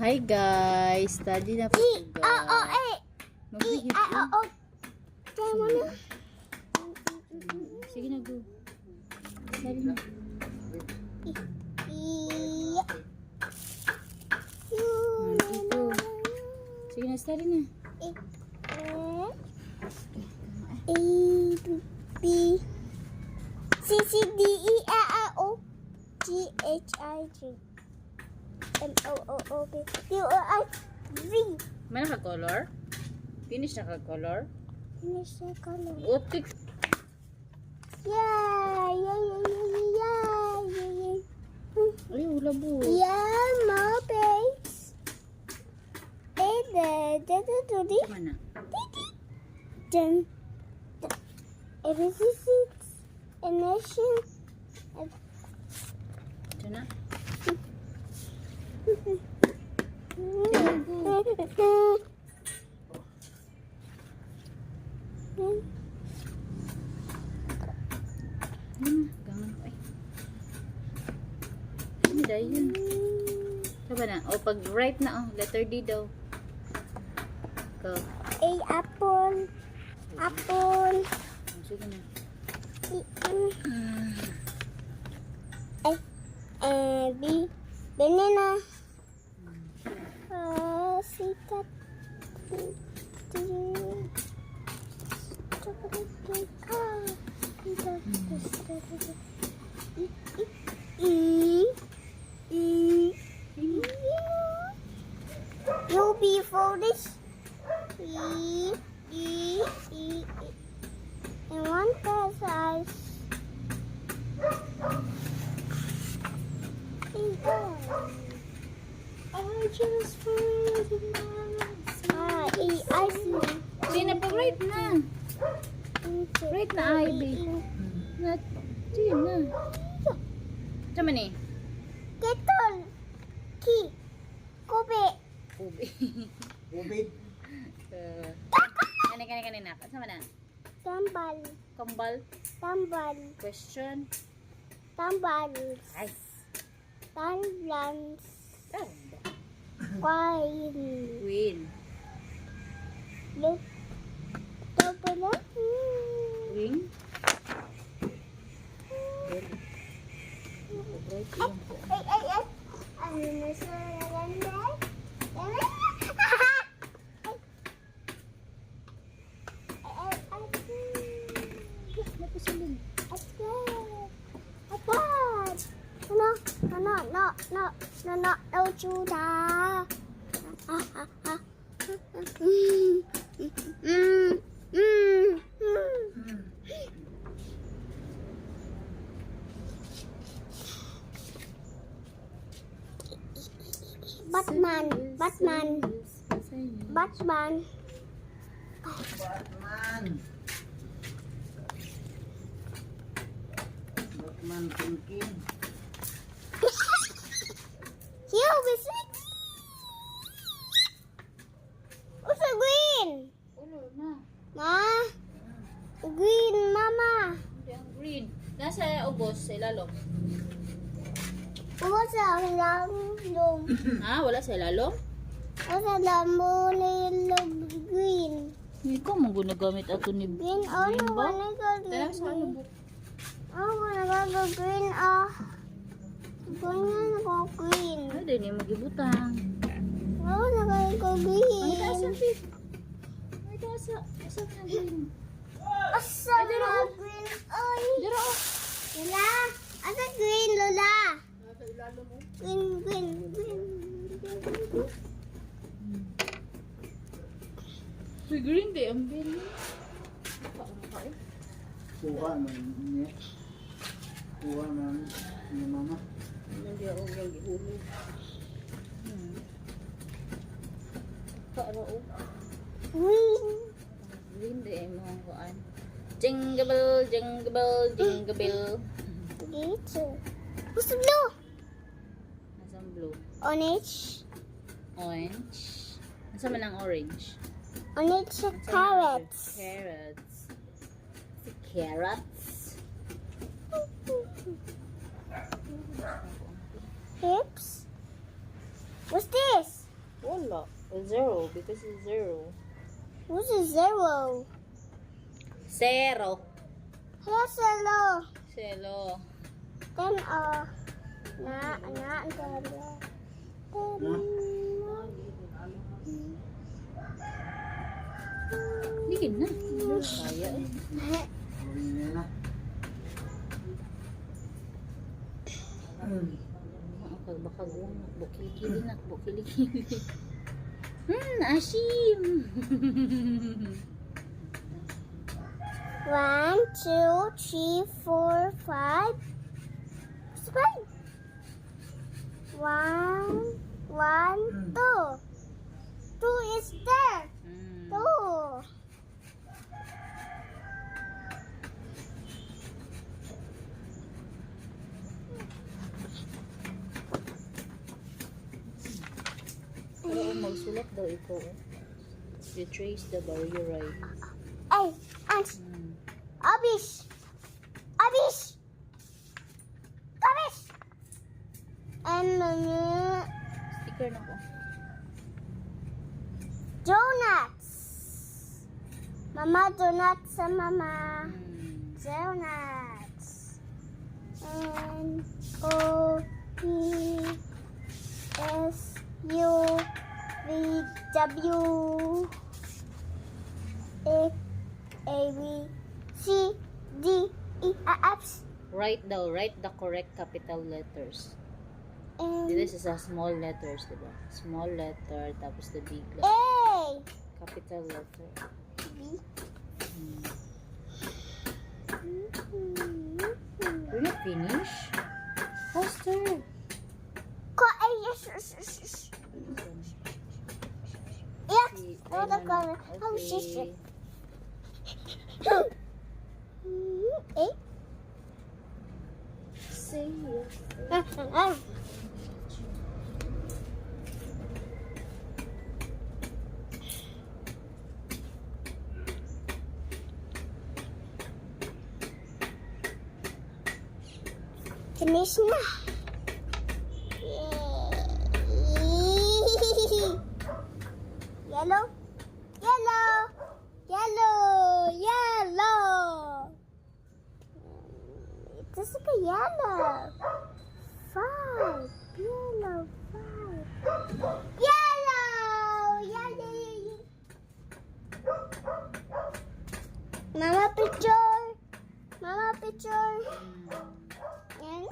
Hi guys, study na po guys. Magbihip ko. Try mo na. Sige na, go. Study na. Dito. Sige na, study na. A, B, C, C, D, E, F, F, O, G, H, I, J, M, O, O, O, P, Q, R, I, V. May naka-color? Finish naka-color? Finish the color. Otik. Yeah, yeah, yeah, yeah, yeah, yeah. Ay, wala po. Yeah, more base. Mana? Then, ABC and nation. Ito na. Gangan ko eh. Hindi dahil yun. Saba na? O, pag right na, letter D daw. Go. A, apple. Apple. Sige na. B, banana. C, cat. U, B for this. E. And one pair size. I just found E, I see. Sige na, pag right na. Right na, Ivy. Sige na. Saba ni? Kettle. Key. Kobe. Ubi. Ubid. Kanina. Saba na? Tambal. Kambal. Tambal. Question. Tambals. Ay. Tamblans. Oh. Coin. Win. Look. Double. Wing. Right lang po. Ay. Ano na sa ganda? Napasulong. No, Judah. Batman. Batman thinking. Here, visit. What's a green? Ulo na. Ma? Green, mama. Hindi ang green. Nasa ubos sa ilalong. What's a lambo? Ha? Wala sa ilalong? What's a lambo green? Ikaw mo gunagamit ako ni Green, oh, Green no, ba? wanna go Tara sa ano green. po? Oh, wanna go green, Ganyan ako green. Ay, di niya magibutang. Oh, wanna go green. Ay, taas ang fit. Ay, taas ang green. Asa na green, oy. Dira o. Lola, asa green, Lola? Green. Uy, green di ang bin. Kuha man niya. Kuha man ni mama. Hindi ako gihulog. Kaaro o. Green. Green di ay mga kuan. Jingle bell, jingle bell, jingle bell. Ito. What's the blue? Nasaan blue? Orange. Orange. Nasa man ang orange? Orange carrots. Carrots. Carrots. Hips. What's this? Wala. Zero because it's zero. What's a zero? Zero. Here's zero. Zero. Then Ligid na. Kaya eh. Huli na. Baka gumot. Bukili na. Bukili. Asim. 1, 2, 3, 4, 5. It's fine. 1, 1, 2. 2 is there. 2. Pero magsulat daw ikaw. You trace the barrier right. Hey, Ants. Abish. Abish. Abish. And Sticker na ko. donuts. Mama, donuts sa mama. Donuts. And O-P-S-U-V-W. A-B-C-D-E-F. Write the correct capital letters. And This is a small letters, diba? Small letter, tapos the big letter. A. Capital letter. B. We're not finished. Faster. Yes. Oh, the color. How is Okay. A. Say yes. Finish na. Yellow. It's like a yellow. 5. Yellow. 5. Yellow. Mama picture. Yan.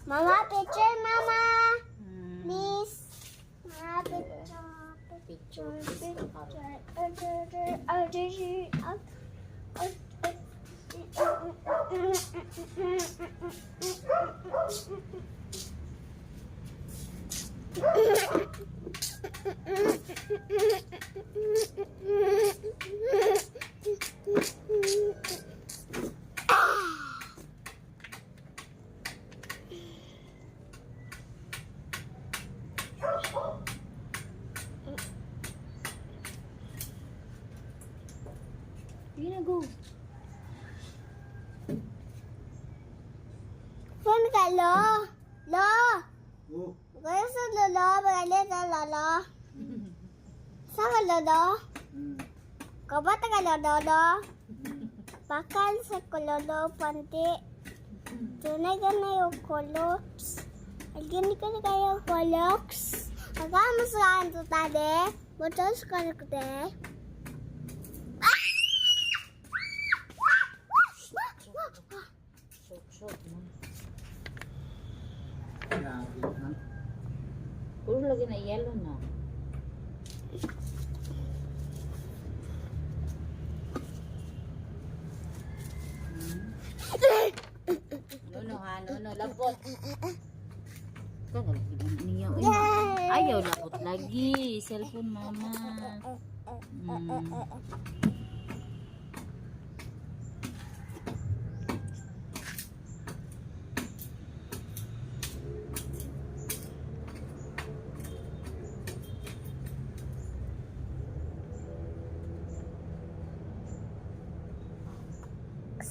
Mama picture, Mama. Please. Mama picture. You're gonna go. Phone ka, Lo. Oh, Kaya sa Lolo, magalit sa Lolo. Saan ka, Lolo? Kabata ka, Lolo? Bakal sa Lolo, panti. Tunay ka na yung kulops. Gini ka na kayo, Colox. Agama sa kanto, tade. Batas ka na kute. Short mo. Lagi na. Puro lagi na yellow na. No, labot. Kaya lagi niya. Ayaw labot lagi. Cellphone mama.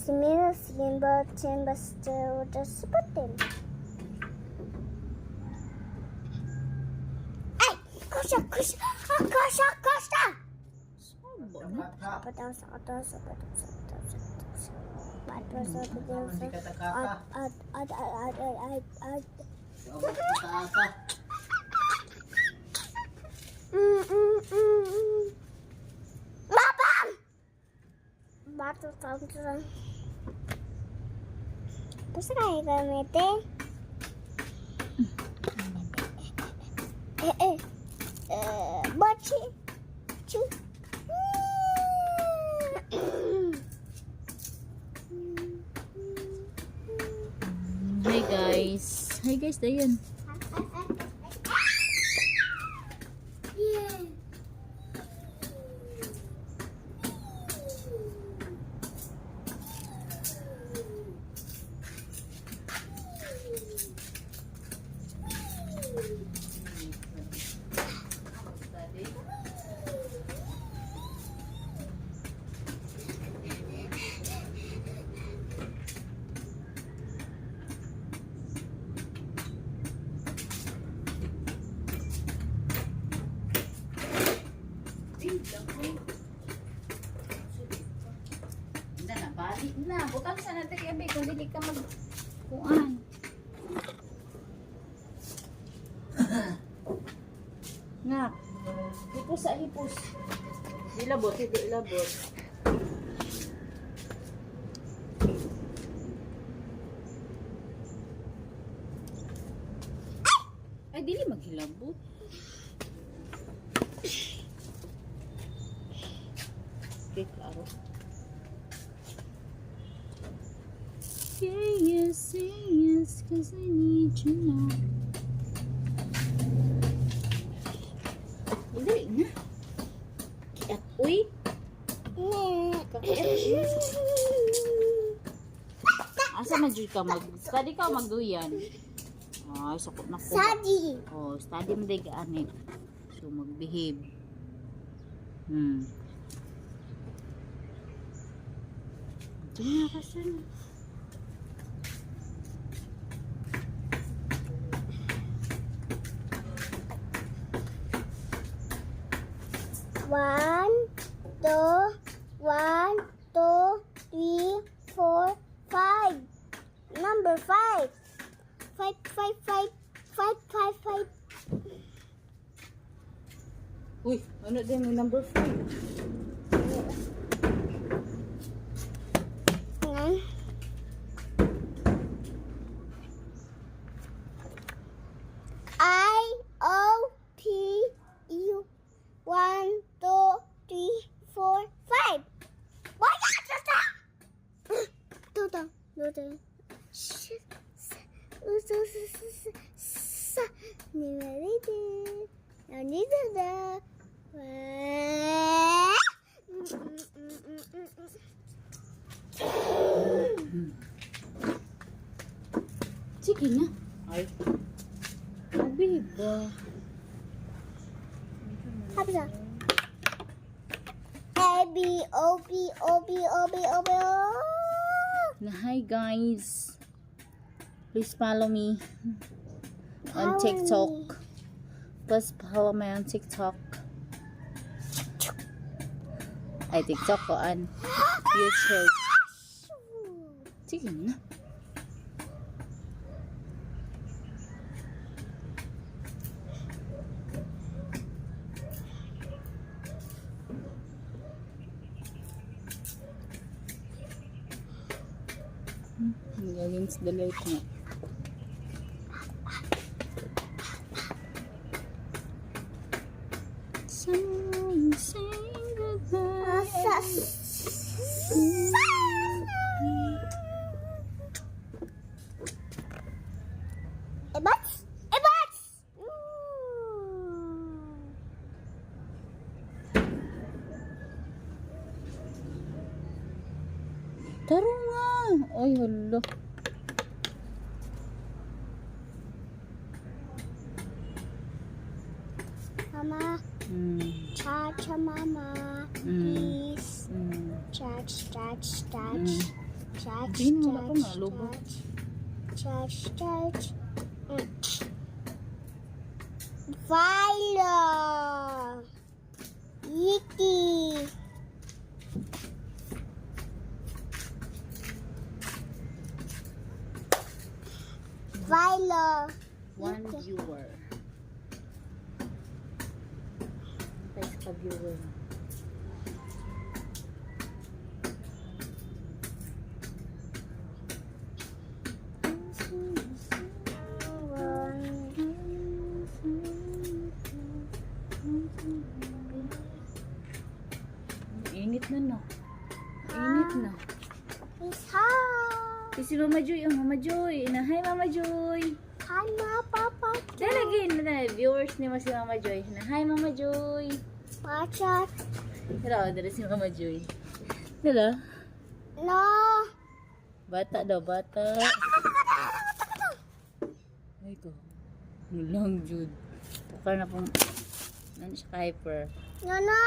Simila simba timba still just seperti. Kusha. Hindi kata-kata. Abot kata-kata. Babam! Batu tahun. Terus kayak gamitin. Baci. Cu. Hi guys. Hi guys, dayan. Yeah. Hindi na, balik na. Butang sa natin kabe kung hindi ka magkuhan. Nga. Hipos sa hipos. Ilabot, hindi ilabot. Ay, dili maghilabot. Okay, klaro. Say yes, cause I need you now. Dali na. Kiat, uy. Kakiat. Asa man dyan ka study ka o magduyan? Ay, sakot na ko. Sadi. Oh, study mo day ka ani. So, mag-behave. Diyan na kasi. One, two, three, 4, 5. Number 5. 5. Uy, ano din yung number 5? Ayan. I-O-P-U 1, 2, 3, 4, 5. Why not? Sige na. Ay. Abi ba? Apa ça? A B O B O B O B O B O. Na hi guys. Please follow me on Follow TikTok. me. Please follow me on TikTok. Ay, TikTok ko on YouTube. Sige na. Lens delete na. Someone sing goodbye. Ebats! Ebats! Taro nga. Ay, hala. Mama, cha-cha mama, please. Charge, charge, charge. Charge, Hindi na ako charge, malubo. charge. Charge, charge. Violet. Yiki. Violet. One viewer. Guys, ka-viewer. Init na no. Init na. Isa. Si Mama Joy, oh Mama Joy. Hi Mama Joy. Hi, Ma, Papa. Dalagin na viewers ni mo si Mama Joy. Hi Mama Joy. Pachat. Hello, dala si Mama Joy. Dala? No. Bata daw, bata. Ay ko. Mulang Jud. Tukar na pong ano siya ka-hyper. No, no.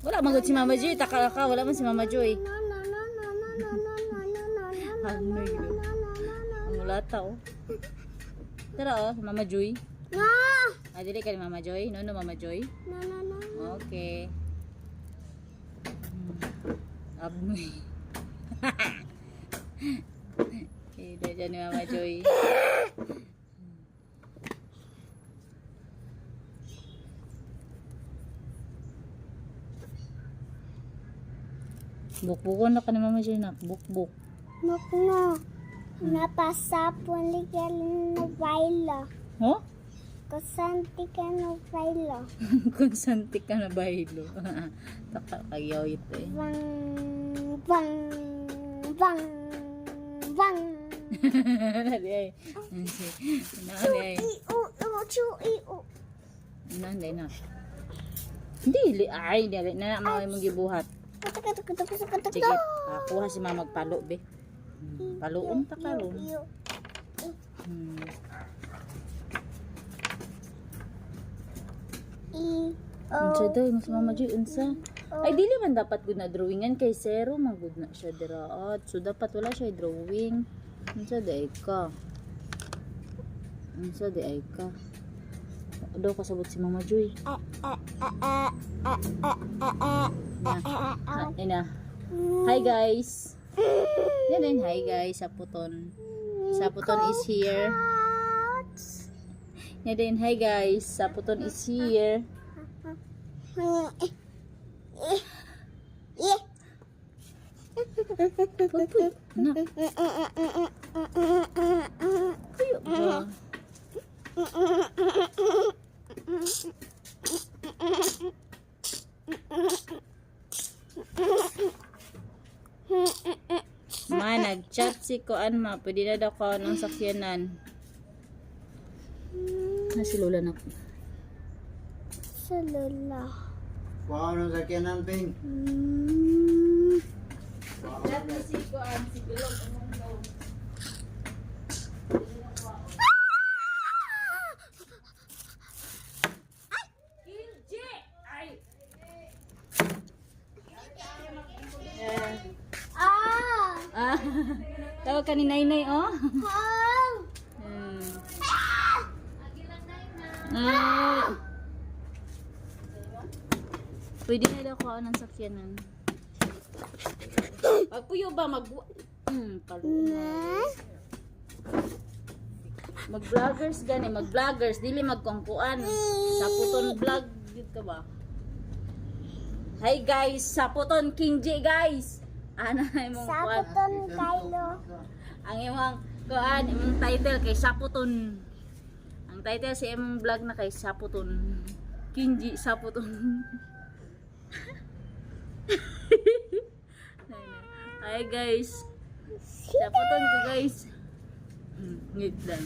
Wala magod si Mama Joy. Taka ka, wala man si Mama Joy. No, no, no, no, no, no, no, no, no, no, no, Ano yun? Ang mulata oh. Tara oh, Mama Joy. no. Ah, dili ka ni Mama Joy? No, Mama Joy? No, no, no. Okay. Abnoy. Ida dyan ni Mama Joy. Bukbukan na ka ni Mama Joy na. Bukbuk. Makno. Napasapon ligan na baila. Huh? Kasanti ka na baila. Kung santik ka na bahilo. Taka kayaw ito eh. Bang, bang, bang, bang. Nadi ay. Nadi ay. Chu-i-u. Nadi na. Hindi. Ay, dili na mga mong gibuhat. Sige, kuha si mama magpalo be. Paluon ta karon. Unsa daw mas mama Joy unsa? Ay dili man dapat gud na drawingan kay zero man gud na siya diraot. So dapat wala siya drawing. Unsa day ka? Unsa day ka? Daw kasabot si Mama Joy. Ina. Hi guys. Yan din, hi guys. Saputon. Saputon is here. Yan din, hi guys. Saputon is here. Pupuy. Nak. Kuyo ba? Ma, nag-chat si Koan ma. Pwede na daw ko ng sakyanan. Si Lola na. Sa lola. Kuha ng sakyanan, Ping. Chat na si Koan. Si Bilog. Ah, tawag ka ni Nainay, oh. Pwede na daw ko ng sakyanan. Pagpuyo ba mag-vloggers gani, mag-vloggers dili magkongkuan. Saputon vlog gid ka ba? Hi guys, Saputon King J guys. Ana imong kuan. Saputon Kylo. Ang imong Kuan, imong title kay Saputon. Ang title sa imong vlog na kay Saputon. Kinji Saputon. Hi guys. Saputon ko guys. Ngit lang.